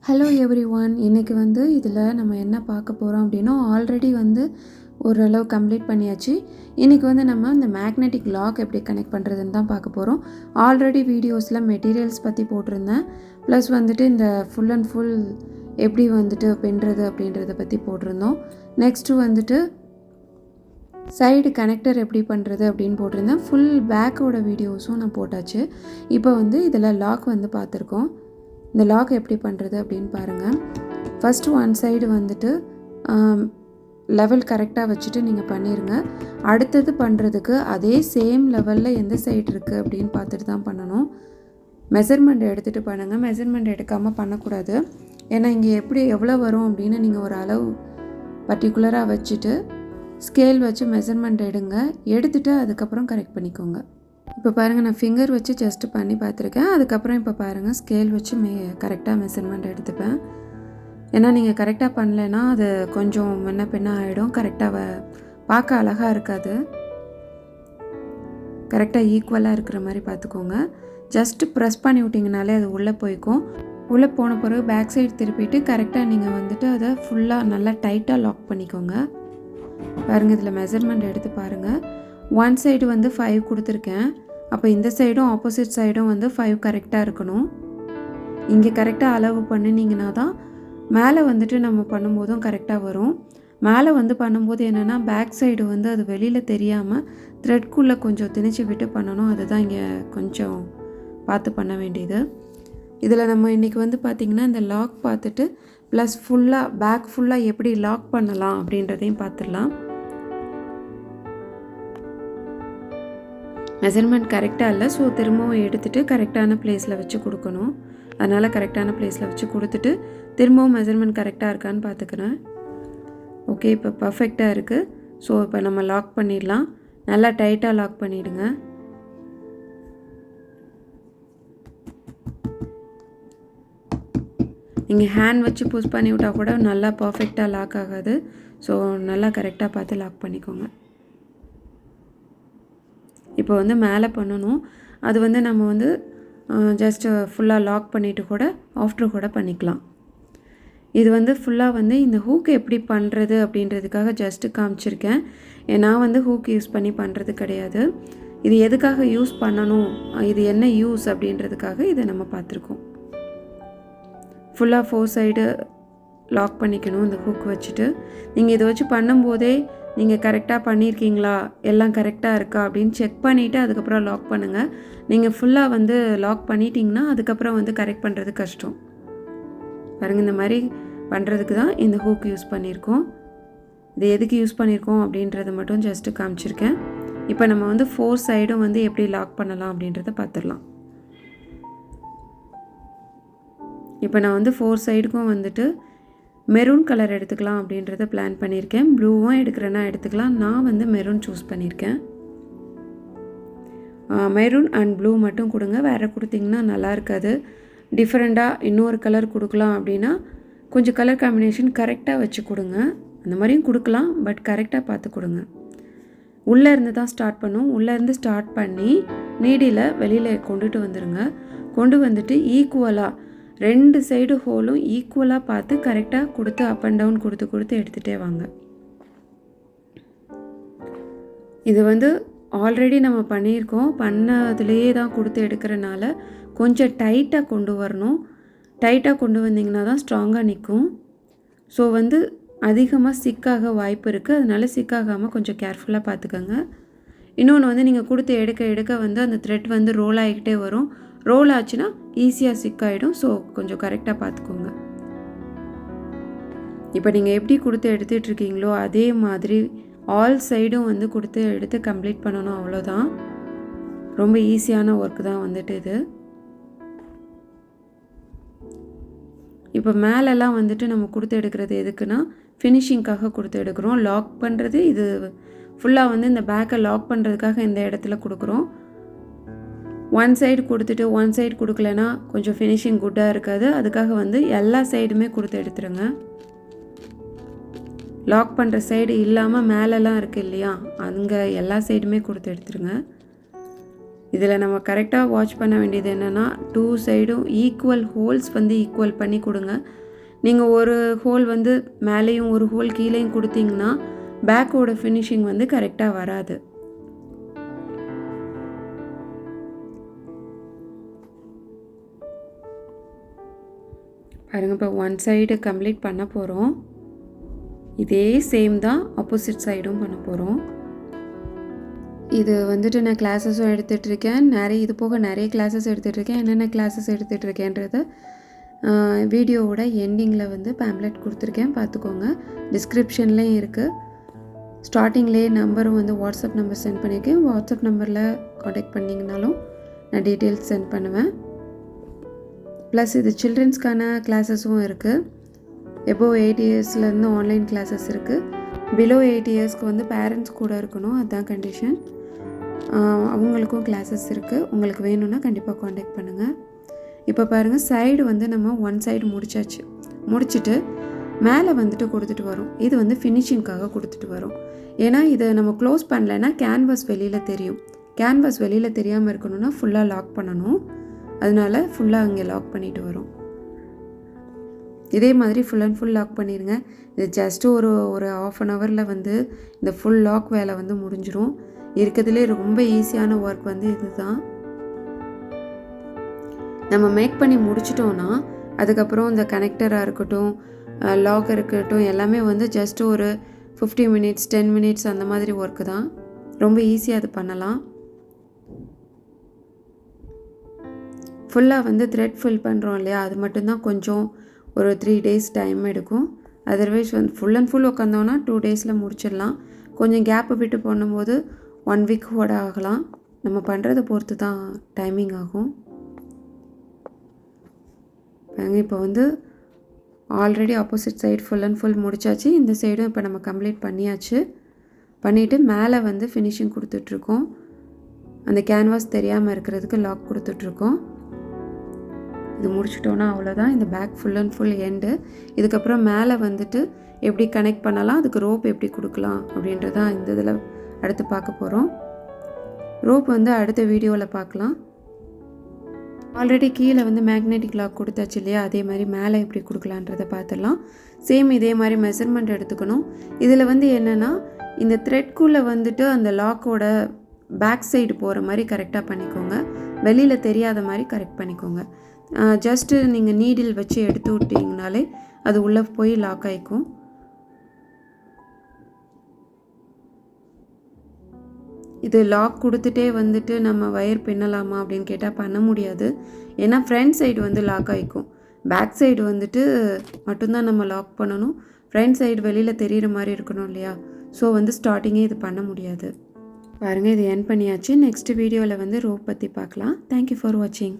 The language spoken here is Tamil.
Hello everyone. இன்றைக்கி இதில் நம்ம என்ன பார்க்க போகிறோம் அப்படின்னா, ஆல்ரெடி ஓரளவு கம்ப்ளீட் பண்ணியாச்சு. இன்றைக்கி நம்ம இந்த மேக்னெட்டிக் லாக் எப்படி கனெக்ட் பண்ணுறதுன்னு தான் பார்க்க போகிறோம். ஆல்ரெடி வீடியோஸில் மெட்டீரியல்ஸ் பற்றி போட்டிருந்தேன். ப்ளஸ் இந்த ஃபுல் அண்ட் ஃபுல் எப்படி பின்னுறது அப்படின்றத பற்றி போட்டிருந்தோம். நெக்ஸ்ட்டு சைடு கனெக்டர் எப்படி பண்ணுறது அப்படின்னு போட்டிருந்தேன். ஃபுல் பேக்கோட வீடியோஸும் நான் போட்டாச்சு. இப்போ இதில் லாக் பார்த்துருக்கோம். இந்த லாக் எப்படி பண்ணுறது அப்படின்னு பாருங்கள். ஃபஸ்ட்டு ஒன் சைடு லெவல் கரெக்டாக வச்சுட்டு நீங்கள் பண்ணிடுங்க. அடுத்தது பண்ணுறதுக்கு அதே சேம் லெவலில் எந்த சைடு இருக்குது அப்படின்னு பார்த்துட்டு தான் பண்ணணும். மெஷர்மெண்ட் எடுத்துகிட்டு பண்ணுங்கள். மெஷர்மெண்ட் எடுக்காமல் பண்ணக்கூடாது. ஏன்னா இங்கே எவ்வளோ வரும் அப்படின்னு நீங்கள் ஒரு அளவு பர்டிகுலராக வச்சுட்டு ஸ்கேல் வச்சு மெஷர்மெண்ட் எடுத்துகிட்டு அதுக்கப்புறம் கரெக்ட் பண்ணிக்கோங்க. இப்போ பாருங்கள், நான் ஃபிங்கர் வச்சு ஜஸ்ட்டு பண்ணி பார்த்துருக்கேன். அதுக்கப்புறம் இப்போ பாருங்கள், ஸ்கேல் வச்சு கரெக்டாக மெஷர்மெண்ட் எடுத்துப்பேன். ஏன்னா நீங்கள் கரெக்டாக பண்ணலைன்னா அது கொஞ்சம் முன்ன பின்ன ஆகிடும். கரெக்டாக பார்க்க அழகாக இருக்காது. கரெக்டாக ஈக்குவலாக இருக்கிற மாதிரி பார்த்துக்கோங்க. ஜஸ்ட்டு ப்ரெஸ் பண்ணி விட்டிங்கனாலே அது உள்ளே போய்க்கும். உள்ளே போன பிறகு பேக் சைடு திருப்பிட்டு கரெக்டாக நீங்கள் அதை ஃபுல்லாக நல்லா டைட்டாக லாக் பண்ணிக்கோங்க. பாருங்கள், இதில் மெஷர்மெண்ட் எடுத்து பாருங்கள். ஒன் சைடு 5 கொடுத்துருக்கேன். அப்போ இந்த சைடும் ஆப்போசிட் சைடும் 5 கரெக்டாக இருக்கணும். இங்கே கரெக்டாக அளவு பண்ணினீங்கன்னா தான் மேலே நம்ம பண்ணும்போதும் கரெக்டாக வரும். மேலே பண்ணும்போது என்னென்னா பேக் சைடு அது வெளியில் தெரியாமல் த்ரெட்குள்ளே கொஞ்சம் திணிச்சு விட்டு பண்ணணும். அதுதான் இங்கே கொஞ்சம் பார்த்து பண்ண வேண்டியது. இதில் நம்ம இன்றைக்கி பார்த்திங்கன்னா இந்த லாக் பார்த்துட்டு ப்ளஸ் ஃபுல்லாக பேக் ஃபுல்லாக எப்படி லாக் பண்ணலாம் அப்படின்றதையும் பார்த்துடலாம். மெஷர்மெண்ட் கரெக்டாக இல்லை. ஸோ திரும்பவும் எடுத்துகிட்டு கரெக்டான ப்ளேஸில் வச்சு கொடுக்கணும். அதனால் கரெக்டான ப்ளேஸில் வச்சு கொடுத்துட்டு திரும்பவும் மெஷர்மெண்ட் கரெக்டாக இருக்கான்னு பார்த்துக்கிறேன். ஓகே, இப்போ பர்ஃபெக்டாக இருக்குது. ஸோ இப்போ நம்ம லாக் பண்ணிடலாம். நல்லா டைட்டாக லாக் பண்ணிவிடுங்க. நீங்கள் ஹேண்ட் வச்சு புஷ் பண்ணி விட்டால் கூட நல்லா பர்ஃபெக்டாக லாக் ஆகாது. ஸோ நல்லா கரெக்டாக பார்த்து லாக் பண்ணிக்கோங்க. இப்போ மேலே பண்ணணும். அது நம்ம ஜஸ்ட்டு ஃபுல்லாக லாக் பண்ணிவிட்டு கூட ஆஃப்டர் கூட பண்ணிக்கலாம். இது ஃபுல்லாக இந்த ஹூக் எப்படி பண்ணுறது அப்படின்றதுக்காக ஜஸ்ட்டு காமிச்சிருக்கேன். நான் ஹூக் யூஸ் பண்ணி பண்ணுறது கிடையாது. இது எதுக்காக யூஸ் பண்ணணும், இது என்ன யூஸ் அப்படின்றதுக்காக இதை நம்ம பார்த்துருக்கோம். ஃபுல்லாக 4 சைடு லாக் பண்ணிக்கணும் இந்த ஹூக் வச்சுட்டு. நீங்கள் இதை வச்சு பண்ணும்போதே நீங்கள் கரெக்டாக பண்ணியிருக்கீங்களா, எல்லாம் கரெக்டாக இருக்கா அப்படின்னு செக் பண்ணிவிட்டு அதுக்கப்புறம் லாக் பண்ணுங்கள். நீங்கள் ஃபுல்லாக லாக் பண்ணிட்டீங்கன்னா அதுக்கப்புறம் கரெக்ட் பண்ணுறது கஷ்டம். பாருங்கள், இந்த மாதிரி பண்ணுறதுக்கு தான் இந்த ஹூக் யூஸ் பண்ணியிருக்கோம். இது எதுக்கு யூஸ் பண்ணியிருக்கோம் அப்படின்றத மட்டும் ஜஸ்ட்டு காமிச்சிருக்கேன். இப்போ நம்ம 4 சைடும் எப்படி லாக் பண்ணலாம் அப்படின்றத பார்த்துடலாம். இப்போ நான் 4 சைடுக்கும் மெரூன் கலர் எடுத்துக்கலாம் அப்படின்றத பிளான் பண்ணியிருக்கேன். ப்ளூவும் எடுக்கிறேன்னா எடுத்துக்கலாம். நான் மெரூன் சூஸ் பண்ணியிருக்கேன். மெரூன் அண்ட் ப்ளூ மட்டும் கொடுங்க. வேறு கொடுத்திங்கன்னா நல்லா இருக்காது. டிஃப்ரெண்ட்டாக இன்னொரு கலர் கொடுக்கலாம் அப்படின்னா கொஞ்சம் கலர் காம்பினேஷன் கரெக்டாக வச்சு கொடுங்க. அந்த மாதிரியும் கொடுக்கலாம், பட் கரெக்டாக பார்த்து கொடுங்க. உள்ளேருந்து தான் ஸ்டார்ட் பண்ணும். உள்ளேருந்து ஸ்டார்ட் பண்ணி நீடியில் வெளியில் கொண்டுட்டு வந்துடுங்க. கொண்டு வந்துட்டு ஈக்குவலாக 2 சைடு ஹோலும் ஈக்குவலாக பார்த்து கரெக்டாக கொடுத்து அப் அண்ட் டவுன் கொடுத்து எடுத்துகிட்டே வாங்க. இது ஆல்ரெடி நம்ம பண்ணியிருக்கோம். பண்ணதுலேயே தான் கொடுத்து எடுக்கிறனால கொஞ்சம் டைட்டாக கொண்டு வரணும். டைட்டாக கொண்டு வந்தீங்கன்னா தான் ஸ்ட்ராங்காக நிற்கும். ஸோ அதிகமாக சிக்காக வாய்ப்பு இருக்குது. அதனால சிக்காகாமல் கொஞ்சம் கேர்ஃபுல்லாக பார்த்துக்கோங்க. இன்னொன்று நீங்கள் கொடுத்து எடுக்க அந்த த்ரெட் ரோல் ஆகிக்கிட்டே வரும். ரோல் ஆச்சுன்னா ஈஸியாக சிக்காயிடும். ஸோ கொஞ்சம் கரெக்டாக பார்த்துக்கோங்க. இப்போ நீங்கள் எப்படி கொடுத்து எடுத்துகிட்ருக்கீங்களோ அதே மாதிரி ஆல் சைடும் கொடுத்து எடுத்து கம்ப்ளீட் பண்ணணும். அவ்வளோதான். ரொம்ப ஈஸியான ஒர்க்கு தான் இது. இப்போ மேலெல்லாம் நம்ம கொடுத்து எடுக்கிறது எதுக்குன்னா ஃபினிஷிங்காக கொடுத்து எடுக்கிறோம். லாக் பண்ணுறது இது ஃபுல்லாக இந்த பேக்கை லாக் பண்ணுறதுக்காக இந்த இடத்துல கொடுக்குறோம். ஒன் சைடு கொடுத்துட்டு ஒன் சைடு கொடுக்கலனா கொஞ்சம் ஃபினிஷிங் குட்டாக இருக்காது. அதுக்காக எல்லா சைடுமே கொடுத்து எடுத்துருங்க. லாக் பண்ணுற சைடு இல்லாமல் மேலெலாம் இருக்குது இல்லையா, அங்கே எல்லா சைடுமே கொடுத்து எடுத்துருங்க. இதில் நம்ம கரெக்டாக வாட்ச் பண்ண வேண்டியது என்னென்னா 2 சைடும் ஈக்குவல் ஹோல்ஸ் வந்து ஈக்குவல் பண்ணி கொடுங்க. நீங்கள் ஒரு ஹோல் வந்து மேலேயும் ஒரு ஹோல் கீழேயும் கொடுத்தீங்கன்னா பேக்கோட ஃபினிஷிங் வந்து கரெக்டாக வராது. பாருங்கள், இப்போ 1 சைடு கம்ப்ளீட் பண்ண போகிறோம். இதே சேம் தான் ஆப்போசிட் சைடும் பண்ண போகிறோம். இது வந்துட்டு நான் கிளாஸஸும் எடுத்துகிட்ருக்கேன். இது போக நிறைய கிளாஸஸ் எடுத்துகிட்ருக்கேன். என்னென்ன கிளாஸஸ் எடுத்துகிட்ருக்கேன்றதை வீடியோவோட எண்டிங்கில் வந்து பேம்ப்ளெட் கொடுத்துருக்கேன், பார்த்துக்கோங்க. டிஸ்கிரிப்ஷன்லேயும் இருக்குது. ஸ்டார்டிங்லேயே நம்பரும் வந்து வாட்ஸ்அப் நம்பர் சென்ட் பண்ணியிருக்கேன். வாட்ஸ்அப் நம்பரில் காண்டாக்ட் பண்ணிங்கனாலும் நான் டீட்டெயில்ஸ் சென்ட் பண்ணுவேன். ப்ளஸ் இது சில்ட்ரன்ஸ்க்கான கிளாஸஸும் இருக்குது. எபோவ் 8 இயர்ஸ்லேருந்து ஆன்லைன் கிளாஸஸ் இருக்குது. பிலோ 8 இயர்ஸ்க்கு வந்து பேரண்ட்ஸ் கூட இருக்கணும், அதுதான் கண்டிஷன். அவங்களுக்கும் கிளாஸஸ் இருக்குது. உங்களுக்கு வேணும்னா கண்டிப்பாக காண்டாக்ட் பண்ணுங்கள். இப்போ பாருங்கள், சைடு வந்து நம்ம 1 சைடு முடிச்சுட்டு மேலே வந்துட்டு கொடுத்துட்டு வரோம். இது வந்து ஃபினிஷிங்காக கொடுத்துட்டு வரோம். ஏன்னா இதை நம்ம க்ளோஸ் பண்ணலைன்னா கேன்வாஸ் வெளியில் தெரியும். கேன்வாஸ் வெளியில் தெரியாமல் இருக்கணும்னா ஃபுல்லாக லாக் பண்ணணும். அதனால் ஃபுல்லாக அங்கே லாக் பண்ணிட்டு வரோம். இதே மாதிரி ஃபுல் அண்ட் ஃபுல் லாக் பண்ணிடுங்க. இது ஜஸ்ட்டு ஒரு 1/2 ஹவரில் வந்து இந்த ஃபுல் லாக் வேலை வந்து முடிஞ்சிடும். இருக்கிறதுலே ரொம்ப ஈஸியான ஒர்க் வந்து இது தான். நம்ம மேக் பண்ணி முடிச்சிட்டோன்னா அதுக்கப்புறம் இந்த கனெக்டராக இருக்கட்டும், லாக் இருக்கட்டும், எல்லாமே வந்து ஜஸ்ட்டு ஒரு 50 மினிட்ஸ் 10 மினிட்ஸ் அந்த மாதிரி ஒர்க்கு தான். ரொம்ப ஈஸியாக அது பண்ணலாம். ஃபுல்லாக வந்து த்ரெட் ஃபில் பண்ணுறோம் இல்லையா, அது மட்டும்தான் கொஞ்சம் ஒரு 3 டேஸ் டைம் எடுக்கும். அதர்வைஸ் வந்து ஃபுல் அண்ட் ஃபுல் உட்காந்தோன்னா 2 டேஸில் முடிச்சிடலாம். கொஞ்சம் கேப்பு விட்டு பண்ணும்போது 1 வீக் கூட ஆகலாம். நம்ம பண்ணுறதை பொறுத்து தான் டைமிங் ஆகும். இப்போ வந்து already opposite side full and full முடிச்சாச்சு. இந்த சைடும் இப்போ நம்ம கம்ப்ளீட் பண்ணிவிட்டு மேலே வந்து ஃபினிஷிங் கொடுத்துட்ருக்கோம். அந்த கேன்வாஸ் தெரியாமல் இருக்கிறதுக்கு லாக் கொடுத்துட்ருக்கோம். இது முடிச்சிட்டோன்னா அவ்வளோதான். இந்த back full and full end. இதுக்கப்புறம் மேலே வந்துட்டு எப்படி கனெக்ட் பண்ணலாம், அதுக்கு ரோப் எப்படி கொடுக்கலாம் அப்படின்றதான் இந்த இதில் அடுத்து பார்க்க போகிறோம். ரோப் வந்து அடுத்த வீடியோவில் பார்க்கலாம். ஆல்ரெடி கீழே வந்து மேக்னெட்டிக் லாக் கொடுத்தாச்சு இல்லையா, அதே மாதிரி மேலே எப்படி கொடுக்கலான்றதை பார்த்துடலாம். சேம் இதே மாதிரி மெஷர்மெண்ட் எடுத்துக்கணும். இதில் வந்து என்னென்னா இந்த த்ரெட்குள்ளே வந்துட்டு அந்த லாக்கோட பேக் சைடு போகிற மாதிரி கரெக்டாக பண்ணிக்கோங்க. வெளியில் தெரியாத மாதிரி கரெக்ட் பண்ணிக்கோங்க. ஜஸ்ட்டு நீங்கள் நீடில் வச்சு எடுத்து விட்டிங்கனாலே அது உள்ளே போய் லாக் ஆகிக்கும். இது லாக் கொடுத்துட்டே வந்துட்டு நம்ம வயர் பின்னலாமா அப்படின்னு கேட்டால் பண்ண முடியாது. ஏன்னா ஃப்ரண்ட் சைடு வந்து லாக் ஆகிக்கும். பேக் சைடு வந்துட்டு மட்டும்தான் நம்ம லாக் பண்ணணும். ஃப்ரண்ட் சைடு வெளியில் தெரிகிற மாதிரி இருக்கணும் இல்லையா, ஸோ வந்து ஸ்டார்டிங்கே இது பண்ண முடியாது. பாருங்கள், இது எண்ட் பண்ணியாச்சு. நெக்ஸ்ட் வீடியோவில் வந்து ரோப் பற்றி பார்க்கலாம். தேங்க்யூ ஃபார் வாட்சிங்.